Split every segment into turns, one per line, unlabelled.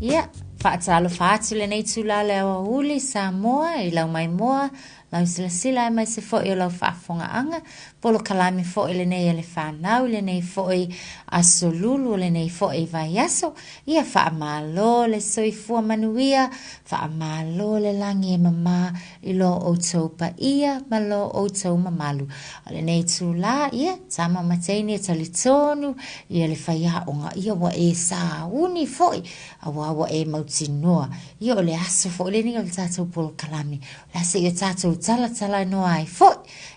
Ia, whaatalo whaatu le nei tula le awa huli Samoa I lau mai moa, lau sila e mai se fo I lau whaafonga anga, polo kalami fo I le nei le whanau, le nei fo I asolulu, le nei fo I vai aso, ia whaamalo le soifua manuia, whaamalo le langi e mama I lo o tau pa ia, ma lo o tau mamalu. Le nei tula, ia, tama mateini e talitonu, ia le whaia onga, ia wa e sa uni fo I, awa e mautinoa. Ia o le aso fo le ni o le tātou polo kalami. Le ase I o tātou tala noa ai fo.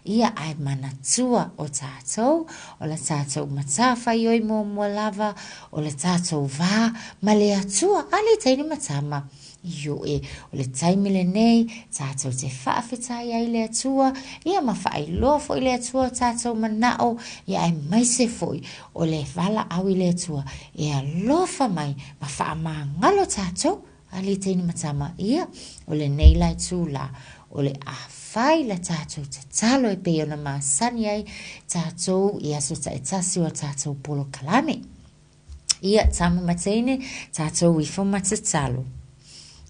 Ia ai manatua o tātou. O le tātou matafa I oi mo lava. O le tātou vā. Ma le atua ale taini matama. Io o le taimi le nei. Tātou te whaafetai ai le atua. Ia ma whaai loa fo I le atua tātou manao. Ia ai maise fo o le vala au I le atua. Ia lofa mai. Ma whaama ngalo tātou. Ali teini matama ia. O le nei lai tūla. O le awhai la tātou te talo e peo na maasani ai. Tātou ia so ta etasi o tātou polo kalame. Ia tama mateine. Tātou wifo matatalo.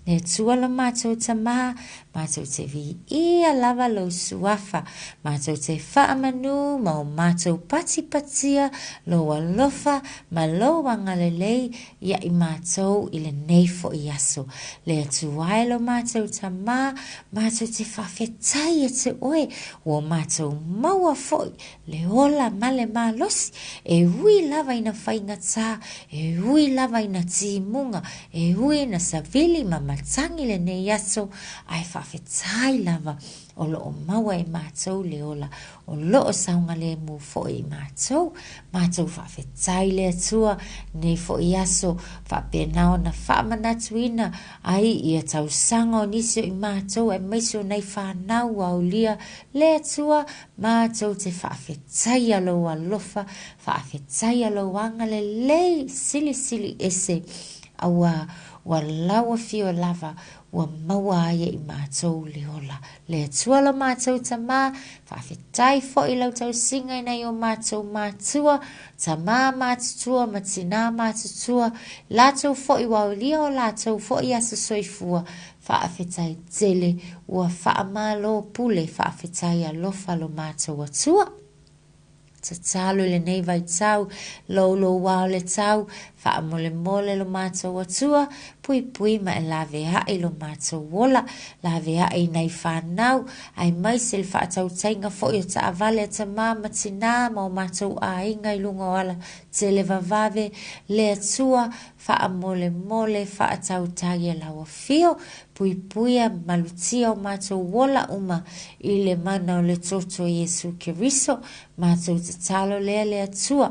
Ne tua la mātou ta maha, mātou te vi ia lava lo suafa, mātou te whaamanu, mau mātou patia, lo alofa, ma lo wangalelei, ia I mātou I le neifo I aso. Le atuai lo mātou ta maha, mātou te whawhetai e te oe, o mātou maua foi, le ola male malosi, e hui lava ina whainga tā, e hui lava ina timunga, e hui na savili mama matangi le ne yaso ai whawhetai lava o lo o maua e mātou le ola o lo o saunga le mu fo I mātou whawhetai le atua ne fo I aso whapenao na whamanatuina ai ia tau sanga o nisio I mātou e maiso nei whanau au lia le atua mātou te whawhetai alo alofa whawhetai alo anga le lei sili ese awa wa lawa fio lava wa maua aia I mātou le ola. Le atua la mātou ta mā, whawhetai fo I lau tau singa ina I o mātou mātua, ta mā mātutua, matina mātutua, lātou fo I waulia o lātou fo I asa soifua, whawhetai tele, ua whaamalo pule, whawhetai alofa lo mātou atua. Te talo le nei vai tau, lo wao le tau, wha mole lo mātou atua, pui ma e lawe hae lo mātou wola, lawe hae nei whanau, ai maise le whaatau tainga fo I o ta avale ta mama tina, ma o mātou a inga I lunga wala, te le vavave, le atua, wha mole, whaatau tagia lawa fio, puia malutia o mātou wola uma I le mana o le toto Yesu Keriso, mātou te talo lea le atua,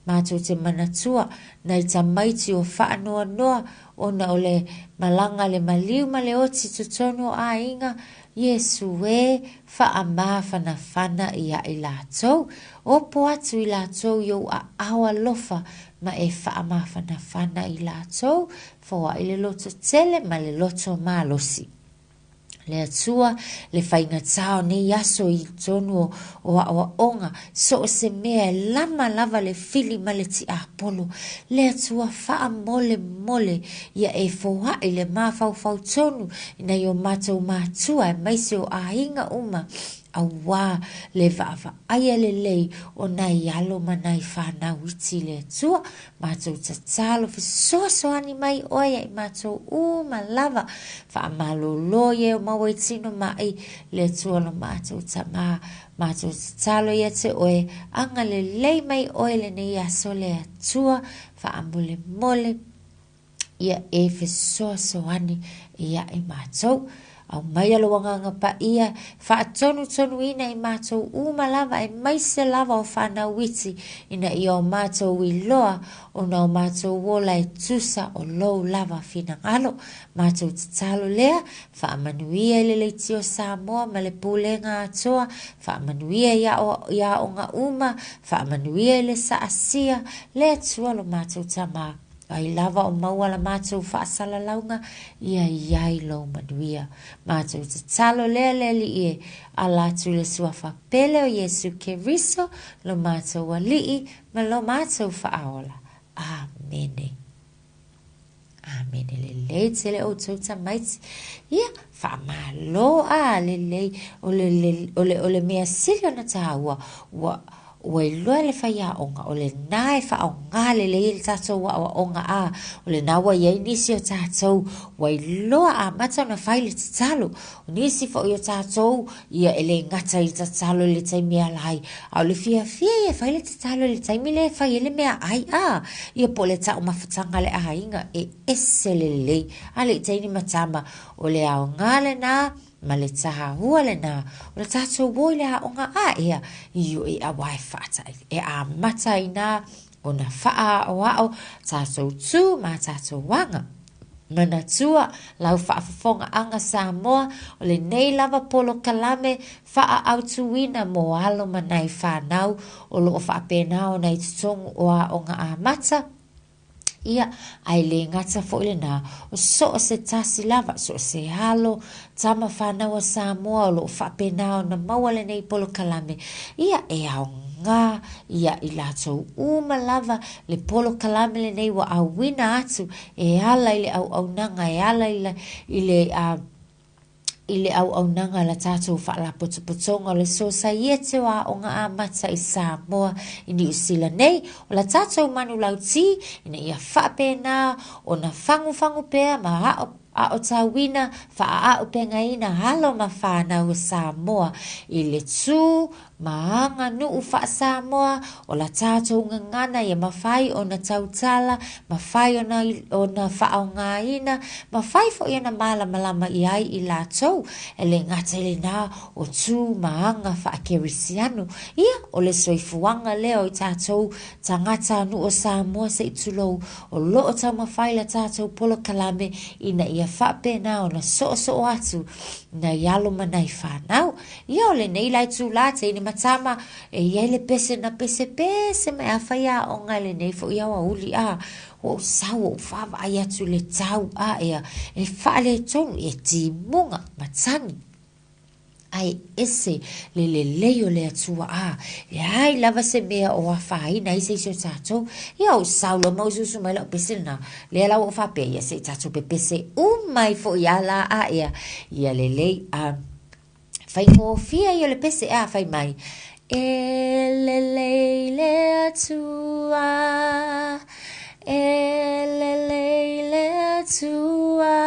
mātou te manatua, nei ta maiti o whaanoa noa, ona o le malanga le maliu ma le oti tutono a inga, Yesu e whaamawhana whana ia I lātou, o po atu I lātou yo a awa lofa, ma e whaamawhana whana I lātou, fōa I le loto tele ma le loto malosi. Le atua, le whainga tau ne yaso I tonu o awa onga, so se mea lama lava le fili ma le ti apolo. Le atua wha mole, ia e fōha I le mawhau tonu, ina I o mātou mātua e maise o ainga uma. Awa le vava aia le lei o nai alo manai whanau iti le atua mātou tatalo fisoani mai oia I mātou lava whaamalo loie o maua itino mai le atua lo mātou tama mātou tatalo ia te oe anga le lei mai oe le nei aso le atua whaamole mole ia e fisoani ia I mātou au mai alo wanganga pa ia, wha tonu ina I mātou lava, e maise lava o whanau witi, ina I o mātou I loa, o na o mātou wola e tusa o lou lava fina ngalo, mātou tatalo lea, wha manuia I le leiti o Samoa, ma le pulenga atoa, wha manuia ia o nga uma, wha manuia I le saasia, le atua lo mātou tama. Ai lava o maua la mātou whaasala launga, ia iai lo manuia. Mātou te talo lea li e, a lātu le suafa pele o Yesu Keriso, lo mātou a lii, ma lo mātou whaaola. Amene. Amen le tele o tsa maitsi. Ia fa malo le ole mea silio na tawa wa lo le fa ya onga ole nai fa onga le tato wa onga ole na wa ye ni si tato wa lo mata na fa le talo ni si fo yo tato ia ele ngata i talo le tai mea lai ole fia fa le talo le tai mele fa le mea ai ia pole ta o mafatanga le ainga eselele ale tai ni matama ole onga le na ma le taha hua le na o le tatou woi le haonga ia iu a wai fata mata ina o na faa o ao tatou tu ma tatou wanga mana tua lau whaafafonga anga Samoa o le nei lava polo kalame faa au tuina mo alo manai whanau o lo whaapenao nei tutongu o aonga mata ia ai le ngata fo le na o so se tasi lava so se halo tama whanau Samoa lo whapenao na mawale nei polo kalame ia au nga ia i lato uma lava le polo kalame le nei wa awina atu ala ile au nanga ala ile au nanga la tatou whaala potopotonga le society wa o ngā mata i Samoa ini usila nei o la tatou manu lauti ina ia whapena o na fangu pea ma o tawina wha penga ina halo ma whanau Samoa i le tū maanga nuu wha Samoa o la tātou ngana ia mawhai o na tautala mawhai o na whaonga ina mawhai fo ia na malama i ai i lātou e le ngata le nā o tū maanga wha kerisiano ia o le soifuanga leo i tātou tangata nuu o Samoa se i tulou o loo tau mawhai la tātou polo kalame ina ia whapena o na so atu na yalo manai whanau ia o le nei lai tū lāte ini matama ia le pese na pese mai awhaia o ngai le nei fo ia wa uli o sau o whawa ai atu le tau ia e whaale tonu e timunga matani ai ese le leo le atua e ai lava se mea o awhai na ise iso tatou ia o sau lo maususu mai lau pese na le lau o whape ia se tatou pe pese umai fo ia la ia le lei fai mo fia ia le pese fai mai le atua le atua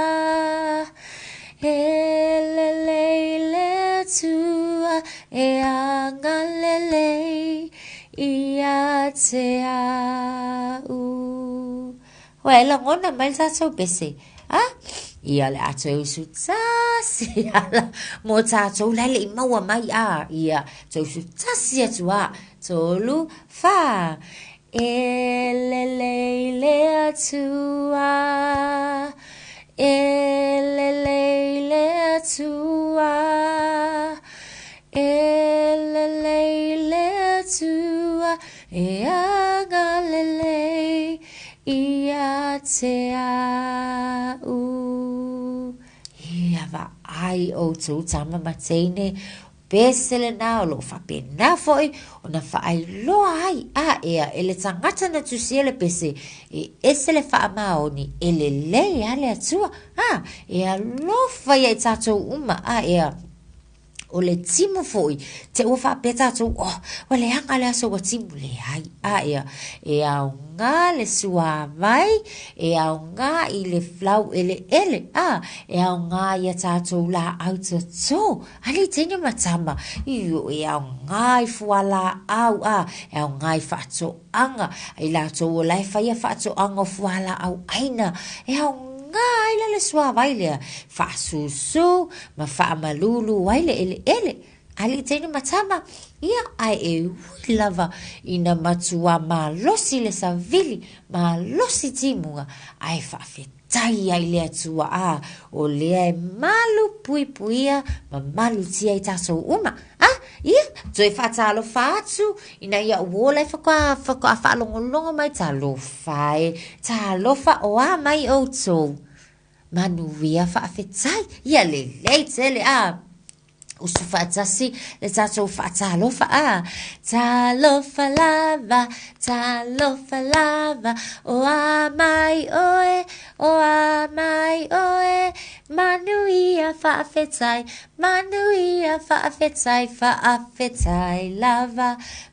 le atua angalele ia te au wela ngona mai tatou pese ia le ato e usu tasi ala mo tatou lele i maua mai ia to usu tasi atu tolu fa le atua le atua le atua agalele ia te au ia va ai o tu tama matene pesele na o lo whapena foi o na whaai loa ai ea ele tangata na tusiele pese esele whaamaoni ele lei ale atua ea lofa ia i tatou uma ea o le timu foi te ua whapeta tau wale hanga le aso wa timu le ai e au ngā le sua vai e au ngā i le flau ele e au ngā ia tātou la au tato ali tene matama e au ngā i fuala au e au ngā i whaato anga i la tō o lai whaia whaato anga fuala au aina e au ila le sua vaile fa susu ma fa malulu vaile ele ali tene matama ia ai lava ina matua ma losi le savili ma losi timunga ai fa fetai ai le atua o le malu puipuia ma malu tia i taso uma ia toi fatalo fatu ina ia wola fa falongolongo mai talo fai talo fa mai o manu via fa fetai ia le leitele usu whaatasi, le tātou whaatalofa talofa lava, o a mai oe, manuia whaafetai,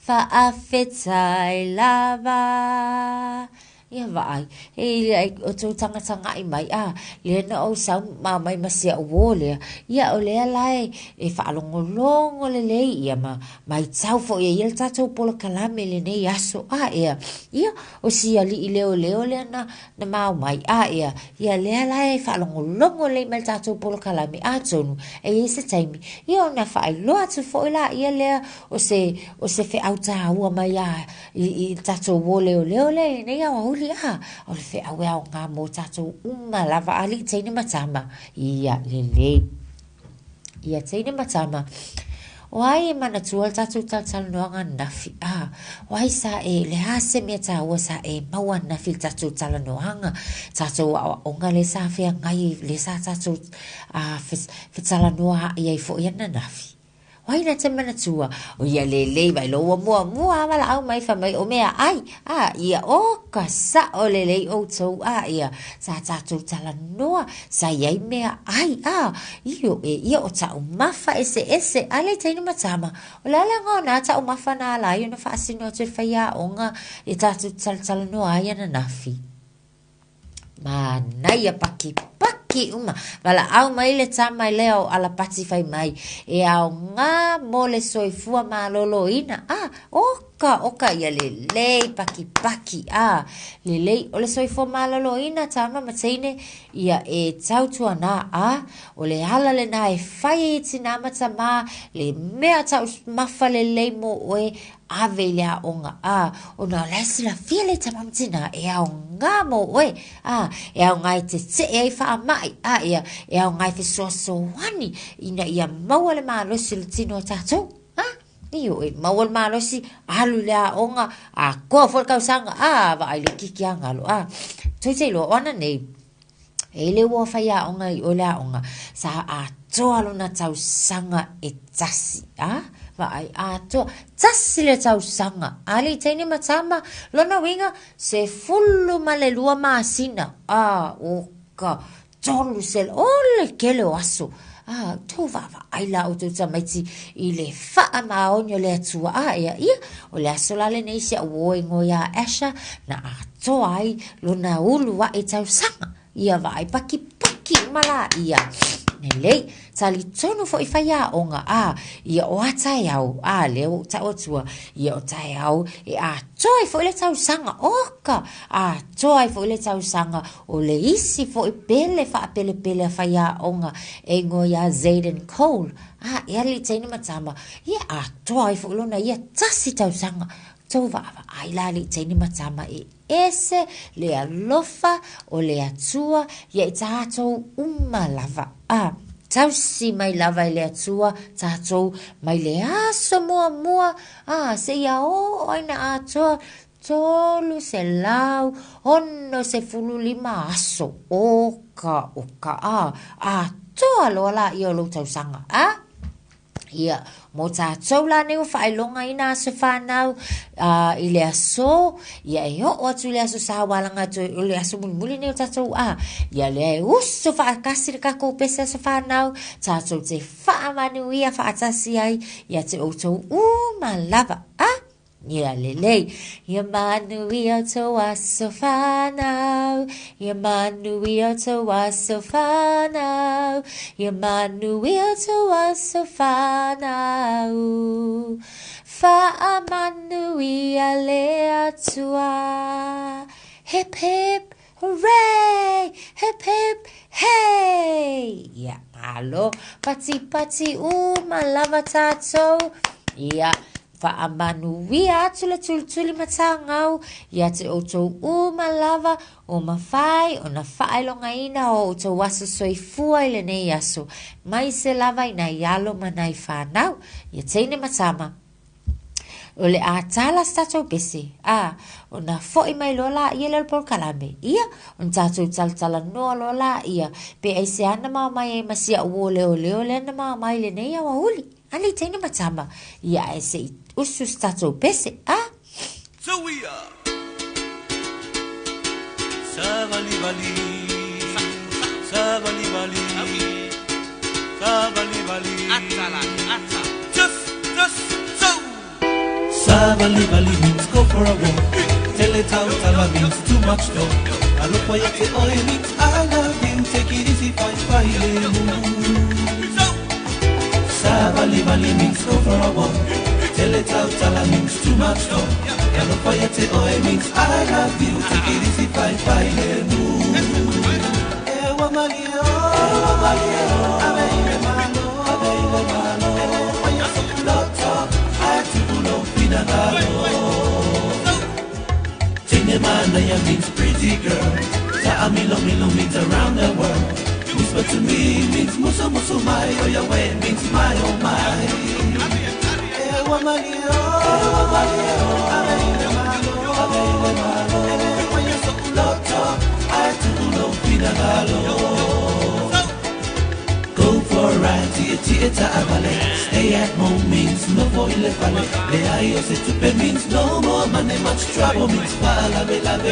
whaafetai lava. Ia vai, o tō tanga i mai, le na o sau mai masia o wole, ia o lea lai, whaalongolongo le lei, ia mai tau fo ia le tātou pola kalame le nei aso, ia o sia li i leo lea na mau mai, ia lea lai, whaalongolongo le mai tātou pola kalame, tonu, se taimi, ia o na whaailoa tu fo ila, ia lea o se whi au tāua mai, i tātou wole o leo le, nei au o le fe awe au ngā mō tātou lava ali teine matama ia lele ia teine matama o ai mana tua tātou talanoanga nafi o ai sa le hase mea tāua sa maua nafi tātou talanoanga tātou o ngā le sa fea ngai le sa tātou talanoa ia i fo ia na nafi wai na te mana tua o ia lele vai loa mua wala au mai fa mai o mea ai ia o ka sa o lele o tau ia sa tātou tala noa sa iai mea ai ia o tau mafa ese ale teini matama o lala ngona tau mafa na ala ia na whaasino te whaia o ngā e tātou tala noa ia na nafi ma naia paki uma wala au mai le tama i leo ala pati fai mai e au ngā mole soifua malolo ina oka ia le paki le lei o le soifua malolo ina tama mateine ia e tautua na o le ala le na e fai i tina matama le mea tau mafa le lei mo oe ave lea onga o na lesi la fia le tamamtina e au ngā mo oe e au ngai te e wha mai ia e au ngai te soasoani ina ia maua le malosi le tino tātou Iyo e mawal malosi alu lea onga koa folkau sanga wa ai le kiki angalo toi lo ona nei e le ua whaia onga i o lea onga sa toa lona tau sanga e tasi wa ai toa tasi le tau sanga ali teine matama lona winga se fullu ma le lua maasina oka tolu sel ole kele o aso tō wawa ai la o tō tamaiti i le wha maonyo le atua ia o le aso lale nei se awo ingo ia Asha na tō ai lo na ulu wa e tau sanga ia vai paki mala ia Nelei, tali tonu fo i whaia onga ia o atai au leo ta o tua ia o tai au e toi fo i le tau sanga oka toi fo i le tau sanga o le isi fo i pele pele whaia onga e ngo ia Zayden Cole ia li teini matama ia toi fo lona ia tasi tau sanga tau wawa ai la li teini matama ese le alofa o le atua ia i tātou lava tau si mai lava i le atua tātou mai le aso mua se ia aina atua tolu se lau ono se fulu lima aso oka toa loa la i o lo tau sanga ia mo tātou la neu whaelonga ina aso whanau i le aso ia e o atu le aso sawalanga o le aso mulimuli neu tātou ia le uso whaakasiri kako pese aso whanau tātou te whaamanu ia whaatasi ai ia te outou lava ia lelei ia manu ia tō aso whanau ia manu ia tō aso whanau ia manu ia tō aso whanau whaamanu ia le atua hip hip hooray hip hip hey ia malo pati lava tātou ia Whaamanuia atu le Tulituli Matāgau ia te outou lava o mawhai o na whaelonga ina o outou aso soifua i le nei aso mai se lava i na ialo manai whanau ia teine matama o le a tala stato pese o na foi mai lola ia le por kalame ia on tato tala no lola ia pe ai se ana mai masia o le na mai le nei wa uli ali tene matama ia ai se usu stato pese
so we are savali vali atala just so savali vali means go for a walk. Tell it out, tala means too much talk. I look for you, oh, it means I love you. Take it easy, fine. Savali vali means go for a walk. Tell it out, tala means too much talk. I look for you, oh, it means I love you. Take it easy, fine. Tingemana means pretty girl. Ta'amilo means around the world. Whisper to me means muso my. Oh your way means my oh my. Go for a ride to your theater avale. Stay at home means no voile fale. Le ayo se tupe means no more money, much trouble means lave.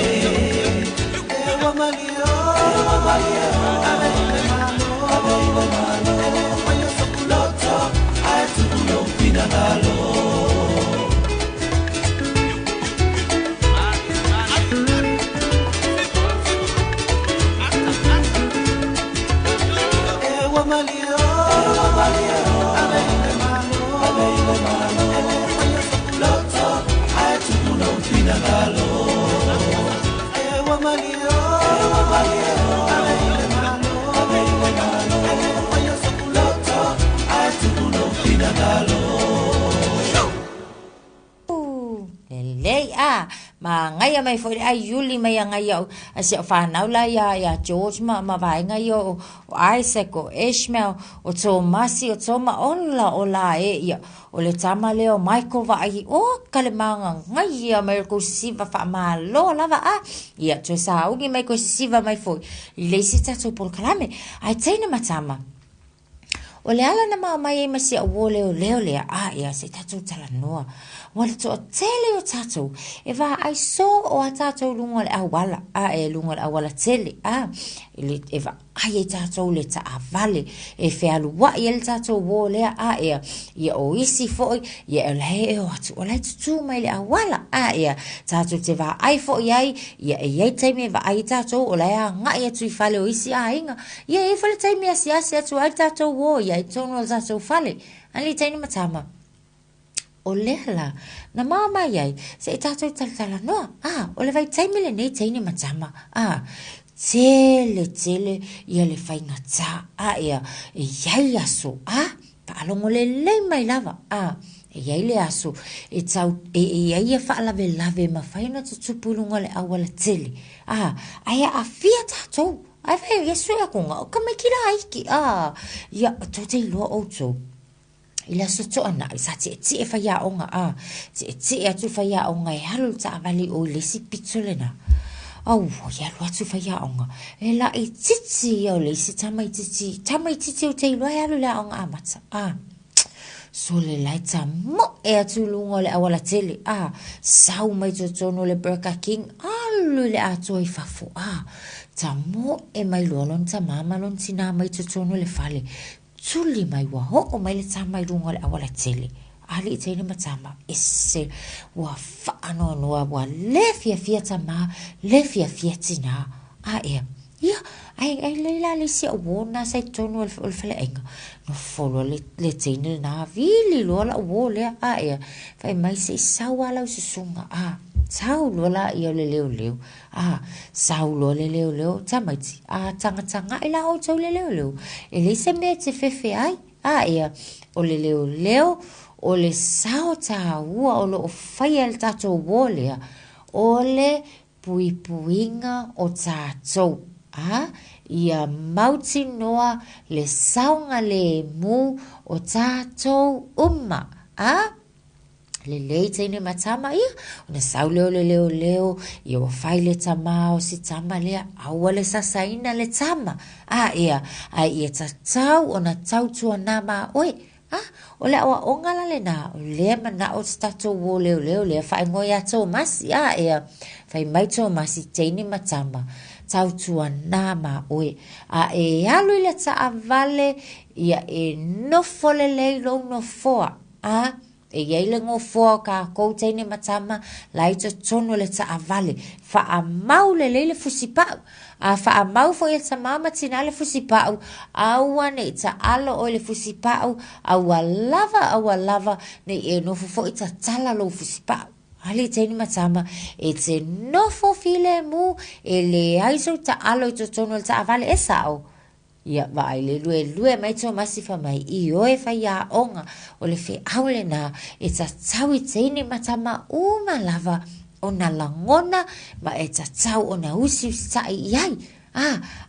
ma ngai mai foi ai yuli mai ngai o se fa na la ya George ma vai ngai o Isaac o Ishmael o Tomasi o Toma ola ia o le tama leo Michael vai o kale manga ngai ia mai ko siva fa ma lo lava ia to sa ugi mai ko siva mai foi le sita to por kalame ai tsaina matama o le ala na mai ma si o leo le ia se tatu tala noa wala to tele o tato e va ai so o tato lunga le awala lunga le awala tele ele e va ai tato le ta avale e fe alu wa ele tato wo le ia o isi foi ia le o atu o le tu mai le awala ia tato te va ai foi ia e te me va ai tato o le nga ia tu fale o isi inga ia e fale te me asia tu ai tato wo ia tono tato fale ali tani matama o lehla na mama yai se tato tala no o le vai taimile nei taini matama tele ia le fainga ta ia e yai aso pa alongo le mai lava e yai le aso e tau e yai e fa lave ma faina tutupulunga le awala tele aia a fia tato ai vai yesu ya konga o ka me kira aiki ia to te lo o to ila soto ana sa te e fa ya onga te atu fa ya onga e halu ta vali o le si pitsolena ya lo atu fa ya onga e la e titi o le si tamai titi o te lo ya lo la onga amata so le laita mo e atu lungo le awala tele sau mai tono le Burger King alu le atu i fafo ta mo e mai lolon ta mama lon tina mai tono le fale tuli mai wa ho mai le tama i runga le awala tele ali tene matama ese wa fa no wa le fia tama le fia tina ia ai le si ona sai tono o fale enga no folo le tene na vili lo la wo le fai mai se sawala se sunga sau lola ia le leo sau lo le leo tamaiti tanga ila o tau le leo e le se me te fefe ai ia o le leo o le sao ta ua o lo fai al tato wolea o le puipuinga o tato ia mauti noa le saunga le mu o tato uma le le tene matama ia ona sauleo le leo ia wa faile tama o si tama le aua le sasaina le tama ia ia tatau ona tautua na ma oe o le awa ongala le na o le mana o stato wo leo le fai ngoi ato masi ia fai mai to masi tene matama tautua na ma oe alu ile ta avale ia nofo le leilo nofoa ia ile ngofoa ka kou tene matama lai tono le ta avale fa amau le leile fusipau fa amau fo ia mama tina le fusipau awane ta alo o le fusipau awalava ne nofo fo ita tala lo fusipau ali tene matama te nofo file mu le aiso ta alo tono le ta avale sao ia vai le lue mai to masifa mai I oe fai a onga o le fe aule na ta taui tene matama uma lava ona langona ma ta tau ona usi sai iai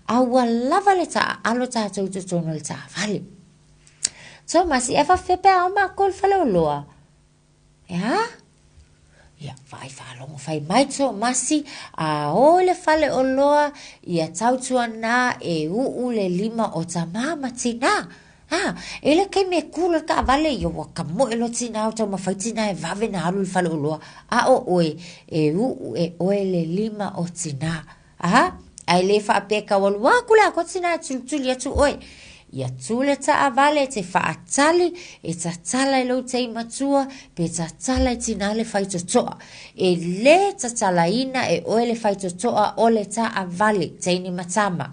awa lava le ta alo ta tono le ta vale so masi e fa fepe a ma kol fale loa ia vai falongo fai mai to masi o le fale o loa ia tautua na le lima o ta mama tina ele ke me kula ka vale yo ka mo elo tina o ma fai tina e vave na alu le fale o loa oe le lima o tina ai le fa peka wal wa kula ko tina tulituli atu oe ia tule ta avale te faatali ta tala lo te matua pe ta tala tina le fai totoa le ta tala ina o le fai totoa o le ta avale te ni matama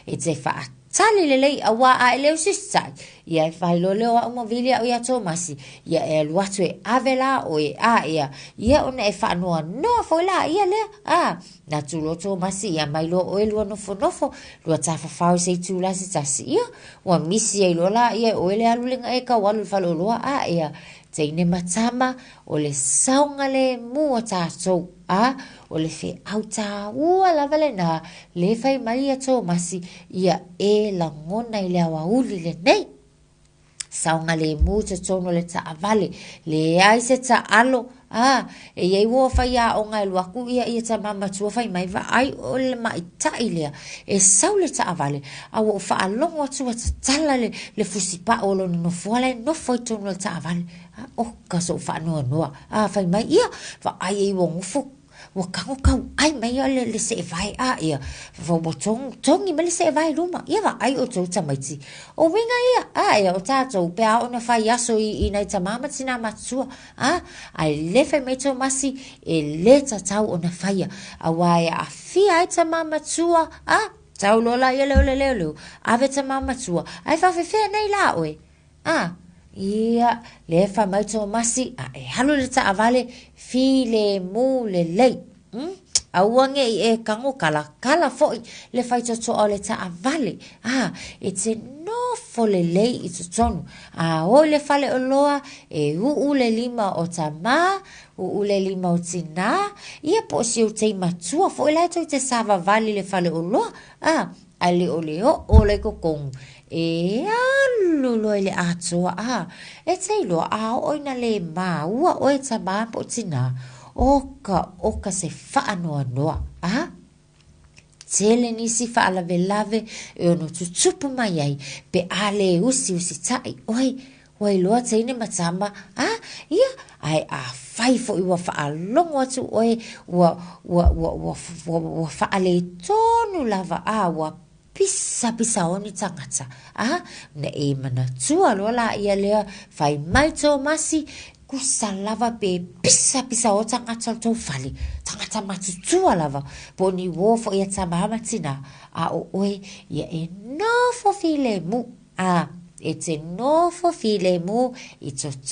te faatali le lei awa le usisai ia fai lo leo a movilia o ia tomasi ia luatu avela o ia ona fa no fo la ia le na tulo tomasi ia mai lo o lo nofo lo ta fa se tula se tasi ia wa misi ai lo la ia o le alulenga ka walu falo lo ia teine matama o le saunga le mua tatou o le fe auta ua lava na le fai mai tomasi ia la ngona i le awauli le nei saunga le mu tono le ta avale le ai se ta alo iai wo fai a onga lu aku ia ta mama tua fai mai va ai o le mai tai le saule ta avale wo fa longo tua tala le fusipa o lo no foale no foi tono le ta avale o ka so fa no fai mai ia va ai wo fu wa kau ai mai le se vai ia vo botong tongi mai se vai ruma ia va ai o to tamaiti o winga ia o tato pe a ona fai aso I nei tamama tina matsua ai le fai mai to masi le tatau ona fai a wai a fi ai tamama matsua tau lola ia le ave tamama matsua ai fa fe nei la oe ia le fa mai to masi halu le ta avale fi le mu le lei auange kango kala foi le fai to le ta avale it's no fo le lei it's tonu o le fale o loa le lima o tama le lima o tina ia po si o te matua fo le to te sava vale le fale o loa ale o le kokong alulo ele atoa te lo oina le ua o ta ma po tina oka se whaanoa noa tele nisi whaalave ono tutupu mai ai pe ale usi tai oi loa teine matama ia ai fai fo iwa whaalongo atu wa whaale tonu lava wa pisa oni tangata na mana tua lola ia lea fai mai to masi kusa lava pe pisa o tangata to fali tangata matutua lava poni wo fo ia tamama tina ia no fo file mu no fo file mu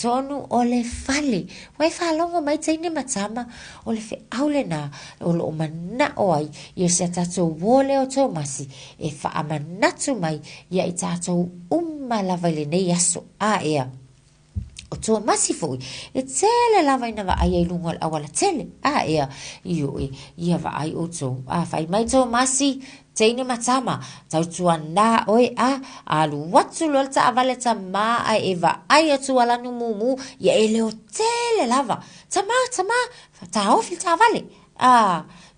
tonu o le fali wai falongo mai teine matama o le fe aule na o lo mana oi ia se tato wole o tomasi fa amanatu mai ia tato lava le nei aso ia o to masifo tele lava ina va ai lungo awala tele ia va ai o to fai mai to masi Teine matama, tau tuana oi alu watu lol ta avale ta ma ai eva ai atu ala nu mumu ya ele o tele lava. Tama ta ofi ta avale.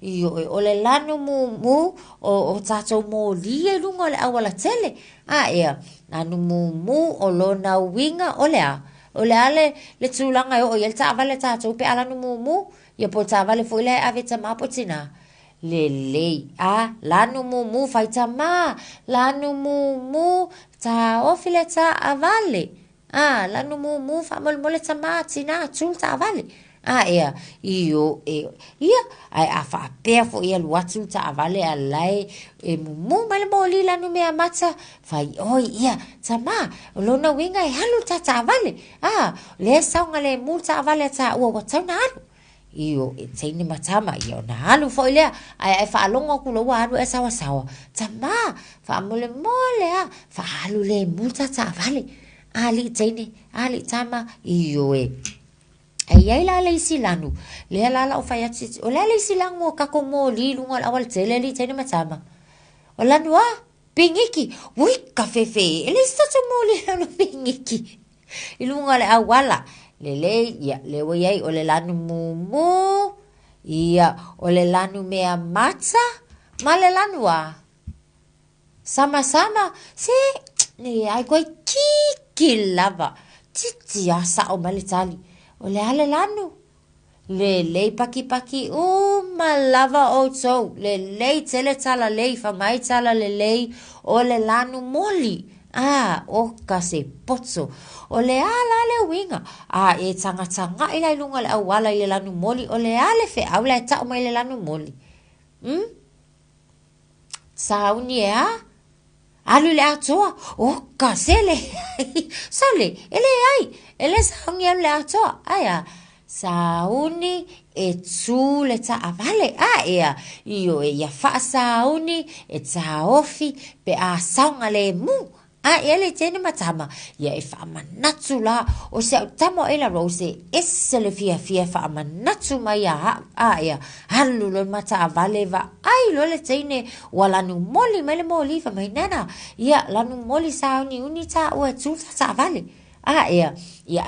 Io ole lanu mumu o tato mo lie lunga le awala tele. Ea, nanu mumu o lona winga ole ole ale le tulanga o yel ta avale tato pe ala nu mumu ya po ta avale fo ile ave ta ma potina. Lele lanu mumu faitama lanu mumu ta ofile ta avale lanu mumu fa mole ta ma tina tul ta avale ea io ia ai afa pe fo ia luatu ta avale alai mumu male moli lanu me amata fai ia tama lona winga e halu ta avale le saunga le mu ta avale ta o tana io teine matama io na halu fo ile ai fa longo kulo waru e sawa tama fa mole fa halu le multa ta vale ali teine ali tama io ai la le silanu le la o fa yati o le silango ka ko mo li lunga awal tele li teine matama o la noa pingiki ui ka fefe ele sta mo li no pingiki ilunga le awala Lele ia lewe yai ole lanu mumu ia ole lanu mea matza male lanua sama se ni ai koi kiki lava titi asa o male tali ole ale lanu lele paki malava o so lele tele tala lei fa mai tala lele ole lanu moli o kase potso o le ala le winga e tanga ila lunga le awala ile lanu moli o le ale fe aula e ta o mai le lanu moli sauni alu le atoa o kase le sale ele sauni le atoa aya sauni e tu le ta avale ea io ia fa sauni e ta ofi pe saunga le mu ele tene matama ia e fa manatu la o se tamo ela rose esele fia fa manatu mai ia halu lo mata avale va ai lo le tene wala nu moli mele moli fa mai nana ia la nu moli sauni unita o tu sa avale ia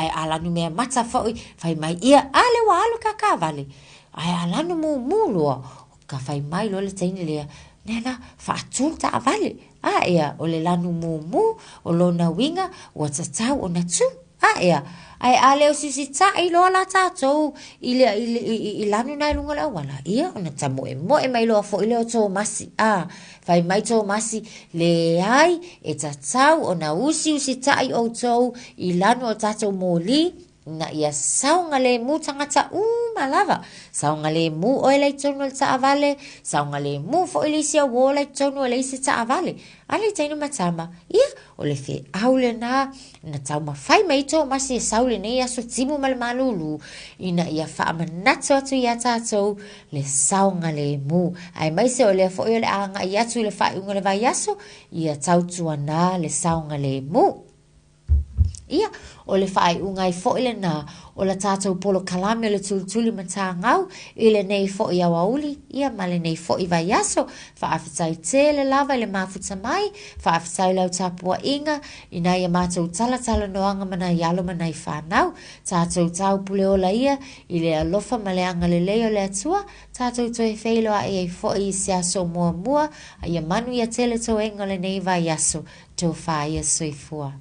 ai ala nu me mata fa mai ia ale wa alu ka vale ai ala nu mulo ka fai mai lo le tene le nena fa tu ta avale ia o le lanu mumu o lona winga o tatau o na tu ia ai ale o sisita i lo la tatou i lanu nai lunga la wala ia ona tamo e mai lo fo ile o to masi fai mai to masi le ai e tatau ona usi tai o to i lanu o tatou moli na ia saunga le mu tangata malava saunga le mu o ele tono ta avale saunga le mu fo ele sia wo le tono ele se ta avale ale taino matama ia o le fe aule na tauma fai mai to masi saule ne ia so timu mal malulu ina ia fa manatso atu ia tato le saunga le mu ai mai se o le fo ele anga ia tu le fa unga le vai aso ia tautua na le saunga le mu ia o le fai ungai fo ile na o la tātou polo kalame o le Tulituli Matāgau ile nei fo i awauli ia male nei fo i vai aso fa awhitai tele lava ile mafuta mai fa awhitai lau tapua inga ina ia mātou tala noanga mana i alo mana i whanau tātou tau pule ola ia ile alofa male anga le leo le atua tātou toi feilo a ia fo i se aso mua a ia manu ia tele to enga le nei vai aso tō wha ia soifua.